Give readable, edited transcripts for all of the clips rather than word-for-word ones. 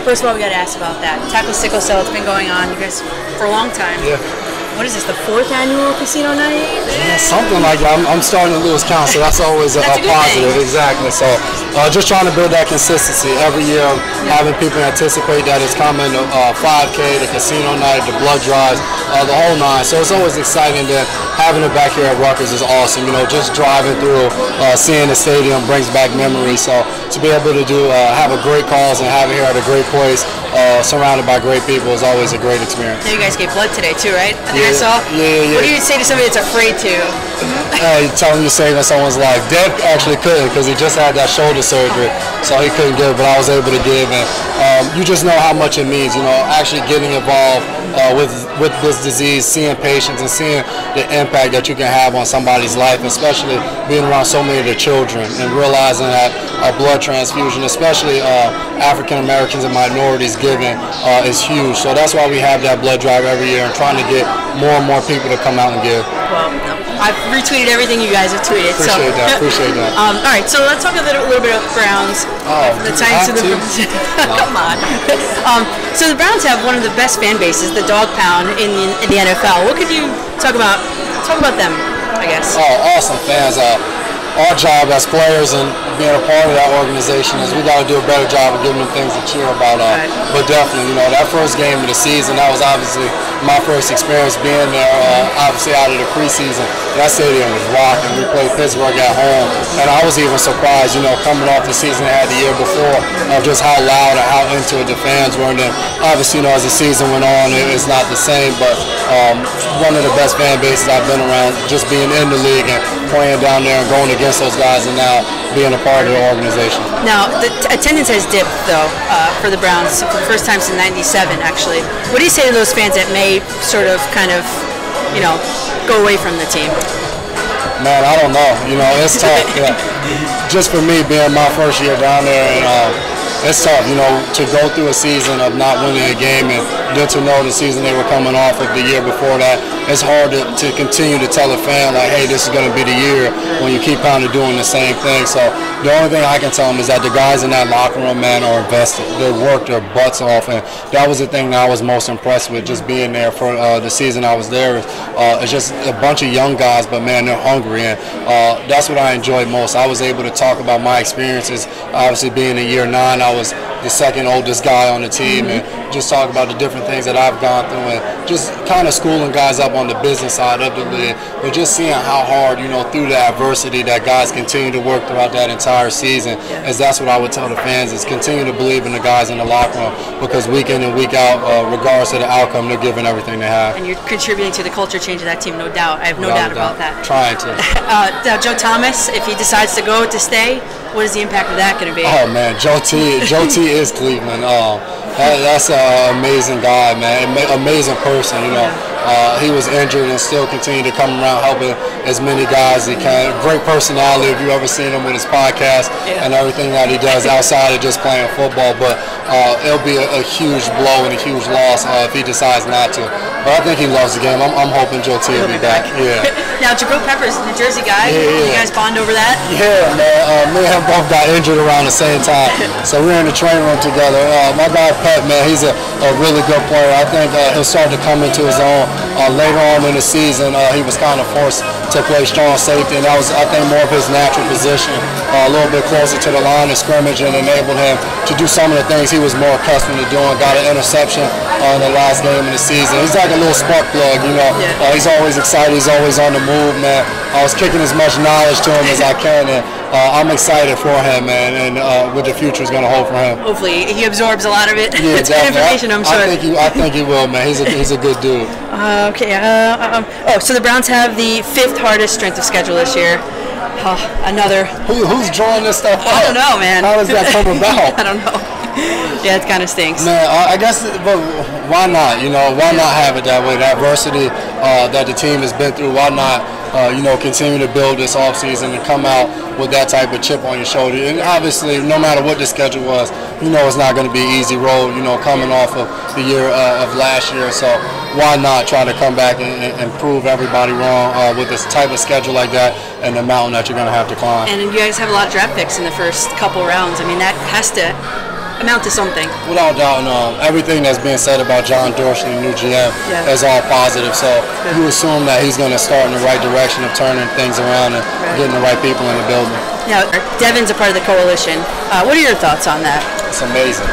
First of all, we got to ask about that. Tackle Sickle Cell, it's been going on, you guys, for a long time. Yeah. What is this, the 4th annual casino night? Yeah, something like that. I'm starting to lose count, so that's always a positive. Thing. Exactly. So just trying to build that consistency every year, having people anticipate that it's coming, the 5K, the casino night, the blood drives, the whole nine. So it's always exciting that having it back here at Rutgers is awesome. You know, just driving through, seeing the stadium brings back memories. So to be able to have a great cause and have it here at a great place, surrounded by great people, is always a great experience. Now you guys gave blood today too, right? I think I Yeah, saw. yeah. What do you say to somebody that's afraid to? Telling you saving someone's life. Dev actually couldn't because he just had that shoulder surgery, so he couldn't give, but I was able to give. And you just know how much it means, you know, actually getting involved with this disease, seeing patients and seeing the impact that you can have on somebody's life, especially being around so many of the children and realizing that a blood transfusion, especially African Americans and minorities giving, is huge. So that's why we have that blood drive every year and trying to get more and more people to come out and give. Well, I've retweeted everything you guys have tweeted. Appreciate that. All right, so let's talk a little bit of Browns. The Titans of the come on. So the Browns have one of the best fan bases, the Dawg Pound in the NFL. What could you talk about? Talk about them, I guess. Oh, awesome fans. Our job as players and being a part of that organization is we got to do a better job of giving them things to cheer about. But definitely, you know, that first game of the season, that was obviously my first experience being there, obviously out of the preseason. That stadium was rocking. We played Pittsburgh at home, and I was even surprised, you know, coming off the season I had the year before, of just how loud and how into it the fans were. And then, obviously, you know, as the season went on, it's not the same, but one of the best fan bases I've been around, just being in the league and playing down there and going against those guys, and now being a part of the organization. Now, the attendance has dipped, though, for the Browns for the first time since '97, actually. What do you say to those fans that may sort of, you know, go away from the team? Man, I don't know. You know, it's tough. Yeah. Just for me, being my first year down there, and it's tough, you know, to go through a season of not winning a game and then to know the season they were coming off of the year before that. It's hard to continue to tell a fan, like, hey, this is going to be the year when you keep kind of doing the same thing. So the only thing I can tell them is that the guys in that locker room, man, are invested. They worked their butts off, and that was the thing that I was most impressed with, just being there for the season I was there. It's just a bunch of young guys, but, man, they're hungry, and that's what I enjoyed most. I was able to talk about my experiences, obviously being in year 9. I was the second oldest guy on the team, and just talk about the different things that I've gone through, and just kind of schooling guys up on the business side of the league, but just seeing how hard, you know, through the adversity that guys continue to work throughout that entire season, as that's what I would tell the fans, is continue to believe in the guys in the locker room, because week in and week out, regardless of the outcome, they're giving everything they have. And you're contributing to the culture change of that team, no doubt. I have no doubt about that. Trying to. Now, Joe Thomas, if he decides to stay, what is the impact of that going to be? Oh, man, Joe T is Cleveland. That's an amazing guy, man. Amazing person, you know. He was injured and still continued to come around helping as many guys as he can. Great personality, if you've ever seen him with his podcast and everything that he does outside of just playing football. But it'll be a huge blow and a huge loss if he decides not to. But I think he loves the game. I'm hoping Joe T will be back. Yeah. Now, Jabrill Peppers, New Jersey guy, you guys bond over that? Yeah, man. Me and him both got injured around the same time. So we're in the training room together. My guy, Pep, man, he's a really good player. I think he'll start to come into his own later on in the season. He was kind of forced to play strong safety, and that was, I think, more of his natural position, a little bit closer to the line of scrimmage, and enabled him to do some of the things he was more accustomed to doing. Got an interception in the last game of the season. He's like a little spark plug, you know. He's always excited. He's always on the move, man. I was kicking as much knowledge to him as I can, and I'm excited for him, man, and what the future is going to hold for him. Hopefully, he absorbs a lot of it. Yeah, it's good information, I'm sure. I think he will, man. He's a good dude. Okay. So the Browns have the 5th hardest strength of schedule this year. Another. Who's drawing this stuff up? I don't know, man. How does that come about? I don't know. Yeah, it kind of stinks. Man, I guess, but why not? You know, why not have it that way? The adversity that the team has been through, why not, continue to build this offseason and come out with that type of chip on your shoulder? And obviously, no matter what the schedule was, you know it's not going to be an easy road, you know, coming off of the year of last year. So why not try to come back and prove everybody wrong with this type of schedule like that and the mountain that you're going to have to climb? And you guys have a lot of draft picks in the first couple rounds. I mean, that has to amount to something. Without doubt, everything that's being said about John Dorsey, the new GM, is all positive. So you assume that he's going to start in the right direction of turning things around and getting the right people in the building. Now, Devin's a part of the coalition. What are your thoughts on that? It's amazing.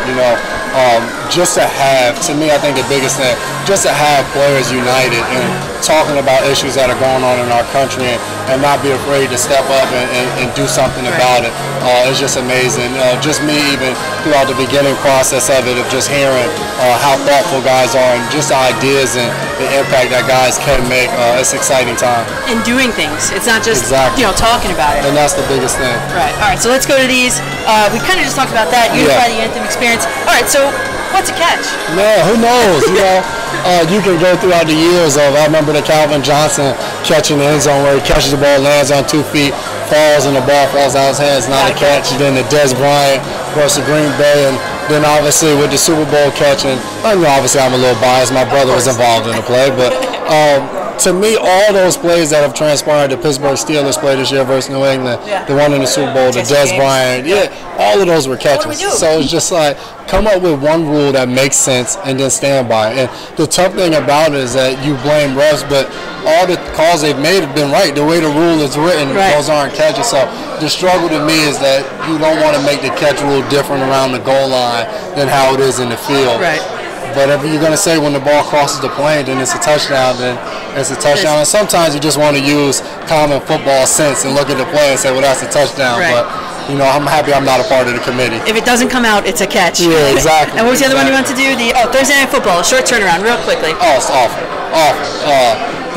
Just to have, to me, I think the biggest thing, just to have players united and talking about issues that are going on in our country and not be afraid to step up and do something about it. It's just amazing. Just me, even throughout the beginning process of it, of just hearing how thoughtful guys are and just the ideas and the impact that guys can make. It's an exciting time. And doing things. It's not just talking about it. And that's the biggest thing. Right. All right. So let's go to these. We kind of just talked about that. Unify the anthem experience. All right. So what's a catch? Man, who knows? You can go throughout the years of, I remember the Calvin Johnson catching the end zone where he catches the ball, lands on 2 feet, falls, and the ball falls out of his hands, not a catch. Then the Des Bryant versus Green Bay, and then obviously with the Super Bowl catch, and obviously I'm a little biased. My brother was involved in the play, but to me, all those plays that have transpired, the Pittsburgh Steelers play this year versus New England, the one in the Super Bowl, the Des Bryant, all of those were catches. So it's just like, come up with one rule that makes sense and then stand by it. And the tough thing about it is that you blame refs, but all the calls they've made have been right. The way the rule is written, those aren't catches. So the struggle to me is that you don't want to make the catch rule different around the goal line than how it is in the field. Right. But if you're going to say when the ball crosses the plane, then it's a touchdown, then it's a touchdown. And sometimes you just want to use common football sense and look at the play and say, well, that's a touchdown. Right. But, I'm happy I'm not a part of the committee. If it doesn't come out, it's a catch. Yeah, exactly. And what was the other one you wanted to do? Thursday Night Football, short turnaround, real quickly. Oh, it's awful.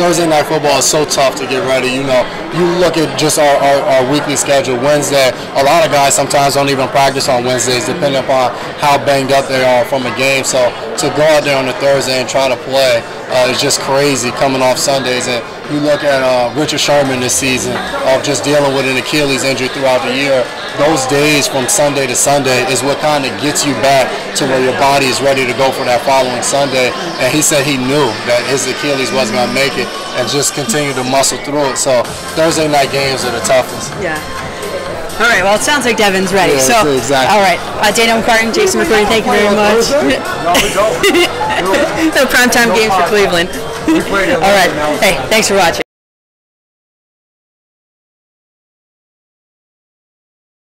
Thursday Night Football is so tough to get ready. You look at just our weekly schedule. Wednesday, a lot of guys sometimes don't even practice on Wednesdays, depending upon how banged up they are from a game. So to go out there on a Thursday and try to play is just crazy coming off Sundays. And you look at Richard Sherman this season of just dealing with an Achilles injury throughout the year. Those days from Sunday to Sunday is what kind of gets you back to where your body is ready to go for that following Sunday. And he said he knew that his Achilles wasn't going to make it and just continue to muscle through it. So Thursday night games are the toughest. Yeah. All right, well, it sounds like Devin's ready. Yeah, so, exactly. All right. Danielle, McCartan, Jason McCourty, thank you very much. No primetime games for Cleveland. All right. Hey, thanks for watching.